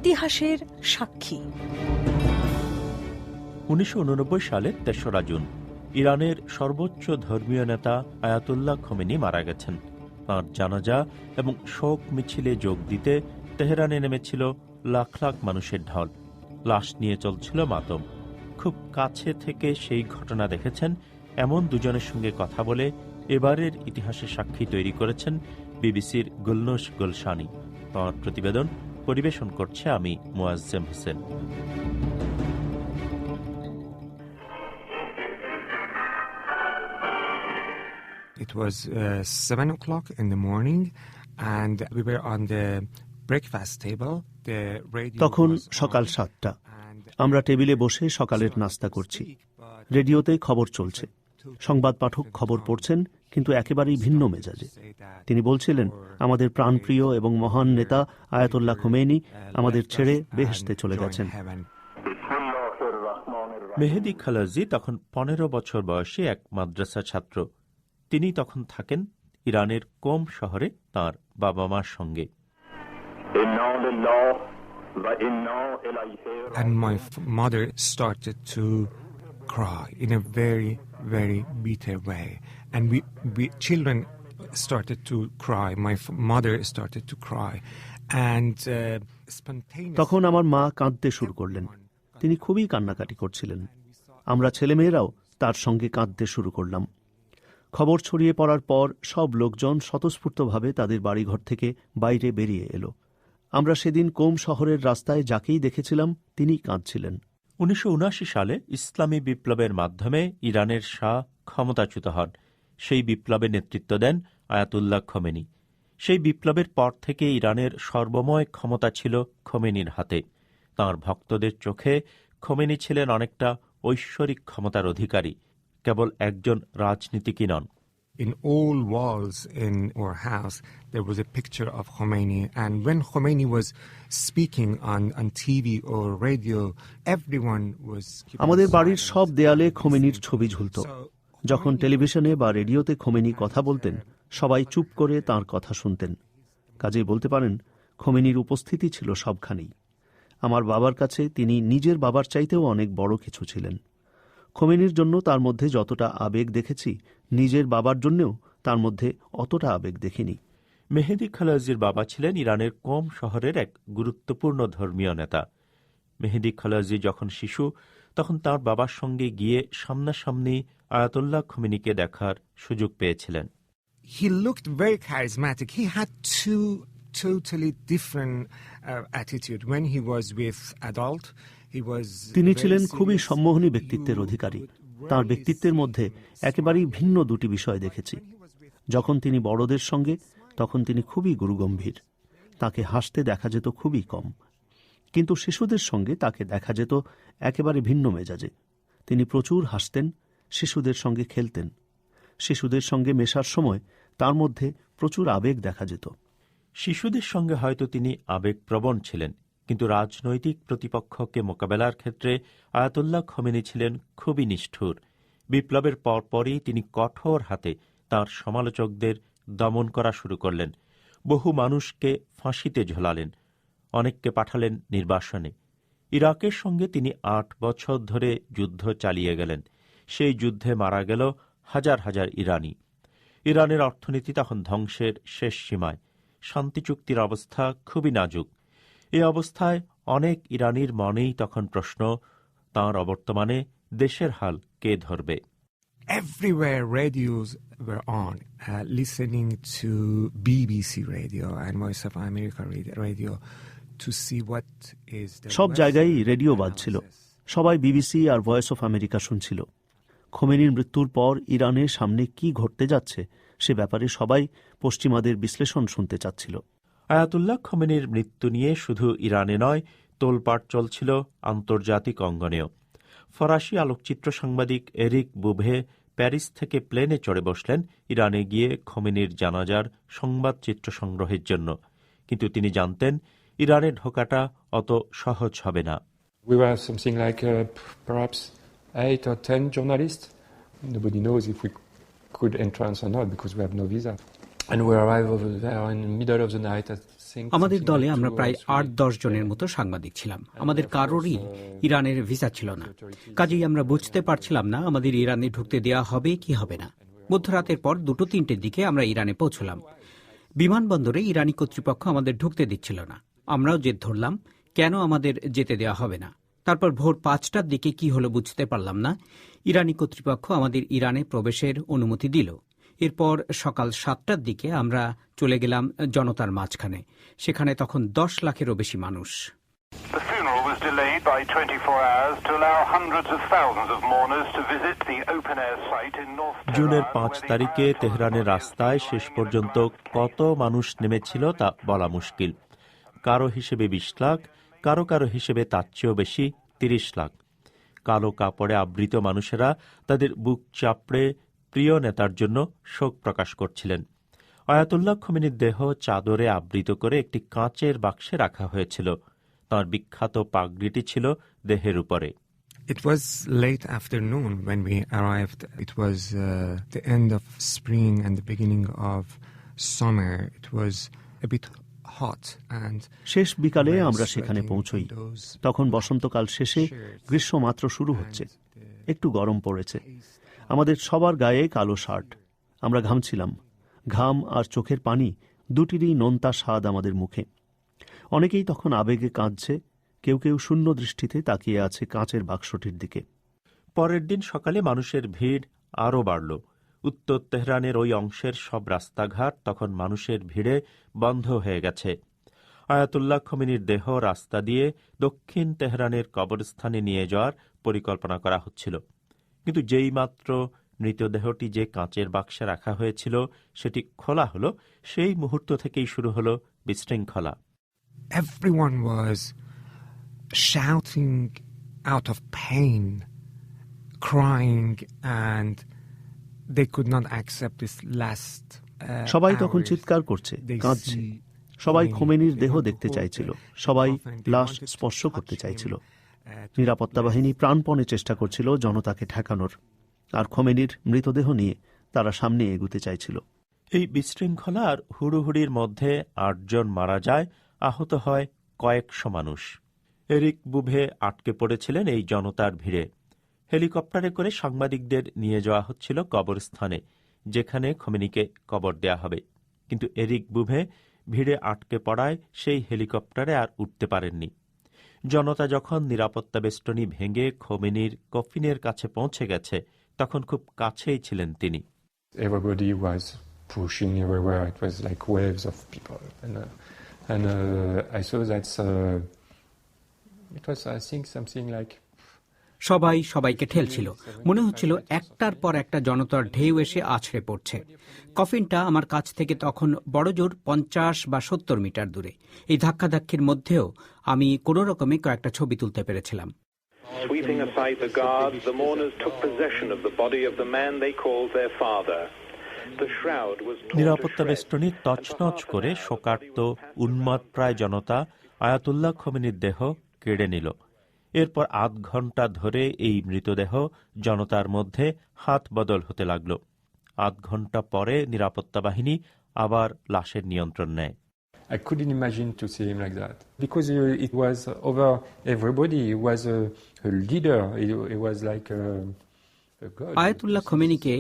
ইতিহাসের সাক্ষী। 1989 সালের 3রা জুন ইরানের সর্বোচ্চ ধর্মীয় নেতা আয়াতুল্লাহ খোমেনি মারা গেছেন। তাঁর জানাজা এবং শোক মিছিলে যোগ দিতে তেহরানে নেমেছিল লাখ লাখ মানুষের ঢল। লাশ নিয়ে চলছিল মাতম। খুব কাছে থেকে সেই ঘটনা দেখেছেন এমন দুজনের সঙ্গে কথা বলে এবারের ইতিহাসের সাক্ষী তৈরি করেছেন বিবিসির গুলনুশ গুলশানি। তাঁর প্রতিবেদন পরিবেশন করছে আমি Muazzem Hossain. It was 7 o'clock in the morning and we were on the breakfast table. তখন সকাল 7টা। আমরা টেবিলে বসে সকালের নাস্তা করছি। রেডিওতে খবর চলছে। সংবাদ পাঠক খবর পড়ছেন, কিন্তু একেবারেই ভিন্ন মেজাজে। তিনি বলছিলেন, আমাদের প্রাণপ্রিয় এবং মহান নেতা আয়াতুল্লাহ খোমেনি আমাদের ছেড়ে বেহেশতে চলে গেছেন। মেহেদি খালাজি তখন 15 বছর বয়সী এক মাদ্রাসা ছাত্র। তিনি তখন থাকেন ইরানের কোম শহরে তাঁর বাবা মার সঙ্গে। And my mother started to cry in a very, very bitter way. And we children started to cry. My mother started to cry. And তখন আমার মা কাঁদতে শুরু করলেন। তিনি খুবই কান্নাকাটি করছিলেন। আমরা ছেলেমেয়েরাও তার সঙ্গে কাঁদতে শুরু করলাম। খবর ছড়িয়ে পড়ার পর সব লোকজন স্বতঃস্ফূর্তভাবে তাদের বাড়িঘর থেকে বাইরে বেরিয়ে এলো। আমরা সেদিন কোম শহরের রাস্তায় যাকেই দেখেছিলাম তিনি কাঁদছিলেন। 1979 সালে ইসলামী বিপ্লবের মাধ্যমে ইরানের শাহ ক্ষমতাচ্যুত হন। সেই বিপ্লবে নেতৃত্ব দেন আয়াতুল্লাহ খোমেনি। সেই বিপ্লবের পর থেকে ইরানের সর্বময় ক্ষমতা ছিল খোমেনির হাতে। তাঁর ভক্তদের চোখে খোমেনি ছিলেন অনেকটা ঐশ্বরিক ক্ষমতার অধিকারী, কেবল একজন রাজনীতিকই নন। In all walls in our house, there was a picture of Khomeini. And when Khomeini was speaking on TV or radio, everyone was... আমাদের বাড়ির সব দেয়ালে খোমেনির ছবি ঝুলত। যখন টেলিভিশনে বা রেডিওতে খোমেনি কথা বলতেন, সবাই চুপ করে তাঁর কথা শুনতেন। কাজেই বলতে পারেন, খোমেনির উপস্থিতি ছিল সবখানেই। আমার বাবার কাছে তিনি নিজের বাবার চাইতেও অনেক বড় কিছু ছিলেন। খোমেনির জন্য তার মধ্যে যতটা আবেগ দেখেছি, নিজের বাবার জন্যও তার মধ্যে অতটা আবেগ দেখিনি। মেহেদি খালাজির বাবা ছিলেন ইরানের কোম শহরের এক গুরুত্বপূর্ণ ধর্মীয় নেতা। মেহেদি খালাজি যখন শিশু, তখন তার বাবার সঙ্গে গিয়ে সামনাসামনি আয়াতুল্লাহ খোমেনিকে দেখার সুযোগ পেয়েছিলেন। He looked very charismatic. He had two totally different attitude. When he was with adult, তিনি ছিলেন খুবই সম্মোহনী ব্যক্তিত্বের অধিকারী। তাঁর ব্যক্তিত্বের মধ্যে একেবারেই ভিন্ন দুটি বিষয় দেখেছি। যখন তিনি বড়দের সঙ্গে, তখন তিনি খুবই গুরুগম্ভীর। তাকে হাসতে দেখা যেত খুবই কম, কিন্তু শিশুদের সঙ্গে তাকে দেখা যেত একেবারে ভিন্ন মেজাজে। তিনি প্রচুর হাসতেন, শিশুদের সঙ্গে খেলতেন। শিশুদের সঙ্গে মেশার সময় তার মধ্যে প্রচুর আবেগ দেখা যেত। শিশুদের সঙ্গে হয়তো তিনি আবেগপ্রবণ ছিলেন, কিন্তু রাজনৈতিক প্রতিপক্ষকে মোকাবেলার ক্ষেত্রে আয়াতুল্লাহ খোমেনি ছিলেন খুবই নিষ্ঠুর। বিপ্লবের পরপরই তিনি কঠোর হাতে তাঁর সমালোচকদের দমন করা শুরু করলেন। বহু মানুষকে ফাঁসিতে ঝোলালেন, অনেককে পাঠালেন নির্বাসনে। ইরাকের সঙ্গে তিনি 8 বছর ধরে যুদ্ধ চালিয়ে গেলেন। সেই যুদ্ধে মারা গেল হাজার হাজার ইরানি। ইরানের অর্থনীতি তখন ধ্বংসের শেষ সীমায়। শান্তি চুক্তির অবস্থা খুবই নাজুক। এই অবস্থায় অনেক ইরানির মনেই তখন প্রশ্ন, তাঁর অবর্তমানে দেশের হাল কে ধরবে? Everywhere radios were on, listening to BBC radio and Voice of America radio to see what is the... সব জায়গায় রেডিও বাজছিল। সবাই বিবিসি আর ভয়েস অফ আমেরিকা শুনছিল। খোমেনির মৃত্যুর পর ইরানের সামনে কি ঘটতে যাচ্ছে সে ব্যাপারে সবাই পশ্চিমাদের বিশ্লেষণ শুনতে চাচ্ছিল। আয়াতুল্লাহ খোমেনির মৃত্যু নিয়ে শুধু ইরানে নয়, তোলপাড় চলছিল আন্তর্জাতিক অঙ্গনেও। ফরাসি আলোকচিত্র সাংবাদিক এরিক বুভে প্যারিস থেকে প্লেনে চড়ে বসলেন ইরানে গিয়ে খোমেনির জানাজার সংবাদ চিত্র সংগ্রহের জন্য। কিন্তু তিনি জানতেন ইরানে ঢোকাটা অত সহজ হবে না। We were something like perhaps 8 or 10 journalists. Nobody knows if we could entrance or not because we have no visa. And we arrived over there in the middle of the night at আমাদের দলে আমরা প্রায় ৮-১০ জনের মতো সাংবাদিক ছিলাম। আমাদের কারোরই ইরানের ভিসা ছিল না, কাজেই আমরা বুঝতে পারছিলাম না আমাদের ইরানে ঢুকতে দেওয়া হবে কি হবে না। মধ্যরাতের পর ২-৩টের দিকে আমরা ইরানে পৌঁছলাম। বিমানবন্দরে ইরানি কর্তৃপক্ষ আমাদের ঢুকতে দিচ্ছিল না। আমরাও জেদ ধরলাম কেন আমাদের যেতে দেওয়া হবে না। তারপর ভোর ৫টার দিকে কি হলো বুঝতে পারলাম না, ইরানি কর্তৃপক্ষ আমাদের ইরানে প্রবেশের অনুমতি দিল। এরপর সকাল ৭টার দিকে আমরা চলে গেলাম জনতার মাঝখানে। সেখানে তখন ১০ লাখেরও বেশি মানুষ। The funeral was delayed by 24 hours to allow hundreds of thousands of mourners to visit the open-air site in North Tehran. জুনের ৫ তারিখে তেহরানের রাস্তায় শেষ পর্যন্ত কত মানুষ নেমেছিল তা বলা মুশকিল। কারো হিসেবে ২০ লাখ, কারো কারো হিসেবে তার চেয়েও বেশি ৩০ লাখ। কালো কাপড়ে আবৃত মানুষেরা তাদের বুক চাপড়ে প্রিয় নেতার জন্য শোক প্রকাশ করছিলেন। আয়াতুল্লাহ খোমেনির দেহ চাদরে আবৃত করে একটি কাঁচের বাক্সে রাখা হয়েছিল। তাঁর বিখ্যাত পাগড়িটি ছিল দেহের উপরে। It was late afternoon when we arrived. It was the end of spring and the beginning of summer. It was a bit hot and শেষ বিকালে আমরা সেখানে পৌঁছই। তখন বসন্তকাল শেষে গ্রীষ্ম মাত্র শুরু হচ্ছে। একটু গরম পড়েছে। আমাদের সবার গায়ে কালো শার্ট। আমরা ঘামছিলাম। ঘাম আর চোখের পানি দুটিরই নোনতা স্বাদ আমাদের মুখে। অনেকেই তখন আবেগে কাঁদছে, কেউ কেউ শূন্য দৃষ্টিতে তাকিয়ে আছে কাঁচের বাক্সটির দিকে। পরের দিন সকালে মানুষের ভিড় আরও বাড়ল। উত্তর তেহরানের ওই অংশের সব রাস্তাঘাট তখন মানুষের ভিড়ে বন্ধ হয়ে গেছে। আয়াতুল্লাহ খোমেনির দেহ রাস্তা দিয়ে দক্ষিণ তেহরানের কবরস্থানে নিয়ে যাওয়ার পরিকল্পনা করা হচ্ছিল। কিন্তু যেই মাত্র মৃতদেহটি যে কাঁচের বাক্সে রাখা হয়েছিল সেটি খোলা হলো, সেই মুহূর্ত থেকেই শুরু হলো বিশৃঙ্খলা। everyone was shouting out of pain, crying, and they could not accept this last সবাই তখন চিৎকার করছে, কাঁদছে। সবাই খোমেনির দেহ দেখতে চাইছিল, সবাই লাশ স্পর্শ করতে চাইছিল। নিরাপত্তা বাহিনী প্রাণপণে চেষ্টা করছিল জনতাকে ঠেকানোর, আর খোমেনির মৃতদেহ নিয়ে তারা সামনে এগুতে চাইছিল। এই বিশৃঙ্খলা আর হুড়োহুড়ির মধ্যে ৮ জন মারা যায়, আহত হয় কয়েকশো মানুষ। এরিক বুভে আটকে পড়েছিলেন এই জনতার ভিড়ে। হেলিকপ্টারে করে সাংবাদিকদের নিয়ে যাওয়া হচ্ছিল কবরস্থানে, যেখানে খোমেনিকে কবর দেয়া হবে। কিন্তু এরিক বুভে ভিড়ে আটকে পড়ায় সেই হেলিকপ্টারে আর উঠতে পারেননি। জনতা যখন নিরাপত্তা বেষ্টনী ভেঙে খোমেনির কফিনের কাছে পৌঁছে গেছে, তখন খুব কাছেই ছিলেন তিনি। Everybody was pushing everywhere. It was like waves of people, and I saw that it was, I think, something like. সবাই সবাইকে ঠেলছিল। মনে হচ্ছিল একটার পর একটা জনতার ঢেউ এসে আছড়ে পড়ছে। কফিনটা আমার কাছ থেকে তখন বড়জোর ৫০ বা ৭০ মিটার দূরে। এই ধাক্কাধাক্কির মধ্যেও আমি কোনো রকমে কয়েকটা ছবি তুলতে পেরেছিলাম। Sweeping aside the guards, the mourners took possession of the body of the man they called their father. The shroud was torn to নিরাপত্তা shreds. বেষ্টনী তছনছ করে শোকার্ত উন্মাদ প্রায় জনতা আয়াতুল্লাহ খোমেনির দেহ কেড়ে নিল। এরপর আধ ঘন্টা ধরে এই মৃতদেহ জনতার মধ্যে হাত বদল হতে লাগল। আধ ঘন্টা পরে নিরাপত্তা বাহিনী আবার লাশের নিয়ন্ত্রণ নেয়। I couldn't imagine to see him like that because it was over everybody. He was a leader. He was like a god. আয়াতুল্লাহ খোমেনিকে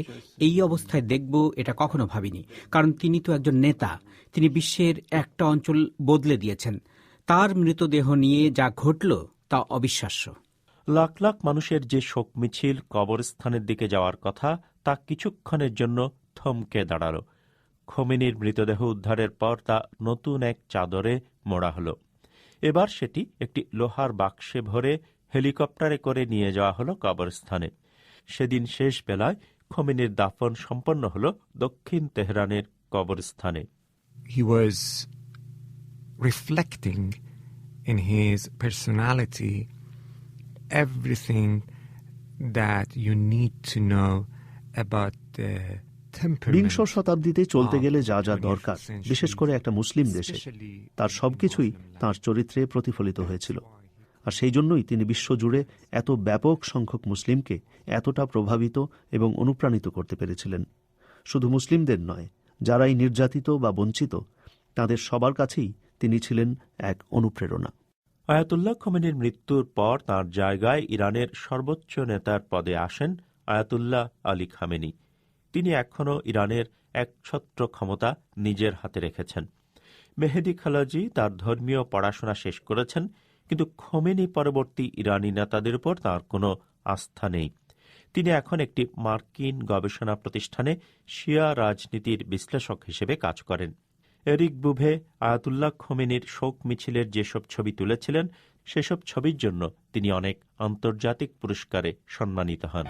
এই অবস্থায় দেখব এটা কখনো ভাবিনি, কারণ তিনি তো একজন নেতা। তিনি বিশ্বের একটা অঞ্চল বদলে দিয়েছেন। তার মৃতদেহ নিয়ে যা ঘটল তা অবিশ্বাস্য। লাখ লাখ মানুষের যে শোক মিছিল কবরস্থানের দিকে যাওয়ার কথা, তা কিছুক্ষণের জন্য থমকে দাঁড়াল। খোমেনির মৃতদেহ উদ্ধারের পর তা নতুন এক চাদরে মোড়া হল। এবার সেটি একটি লোহার বাক্সে ভরে হেলিকপ্টারে করে নিয়ে যাওয়া হলো কবরস্থানে। সেদিন শেষ বেলায় খোমেনির দাফন সম্পন্ন হল দক্ষিণ তেহরানের কবরস্থানে। He was reflecting in his personality everything that you need to know about the temperament. বিংশ শতাব্দীতে চলতে গেলে যা যা দরকার, বিশেষ করে একটা মুসলিম দেশে, তার সবকিছুই তাঁর চরিত্রে প্রতিফলিত হয়েছিল। আর সেই জন্যই তিনি বিশ্বজুড়ে এত ব্যাপক সংখ্যক মুসলিমকে এতটা প্রভাবিত এবং অনুপ্রাণিত করতে পেরেছিলেন। শুধু মুসলিমদের নয়, যারাই নির্যাতিত বা বঞ্চিত, তাদের সবার কাছেই তিনি ছিলেন এক অনুপ্রেরণা। আয়াতুল্লাহ খোমেনির মৃত্যুর পর তাঁর জায়গায় ইরানের সর্বোচ্চ নেতার পদে আসেন আয়াতুল্লাহ আলী খামেনি। তিনি এখনও ইরানের একছত্র ক্ষমতা নিজের হাতে রেখেছেন। মেহেদি খালাজি তার ধর্মীয় পড়াশোনা শেষ করেছেন, কিন্তু খোমেনি পরবর্তী ইরানি নেতাদের উপর তাঁর কোনো আস্থা নেই। তিনি এখন একটি মার্কিন গবেষণা প্রতিষ্ঠানে শিয়া রাজনীতির বিশ্লেষক হিসেবে কাজ করেন। এরিক বুভে আয়াতুল্লাহ খোমেনির শোক মিছিলের যেসব ছবি তুলেছিলেন, সেসব ছবির জন্য তিনি অনেক আন্তর্জাতিক পুরস্কারে সম্মানিত হন।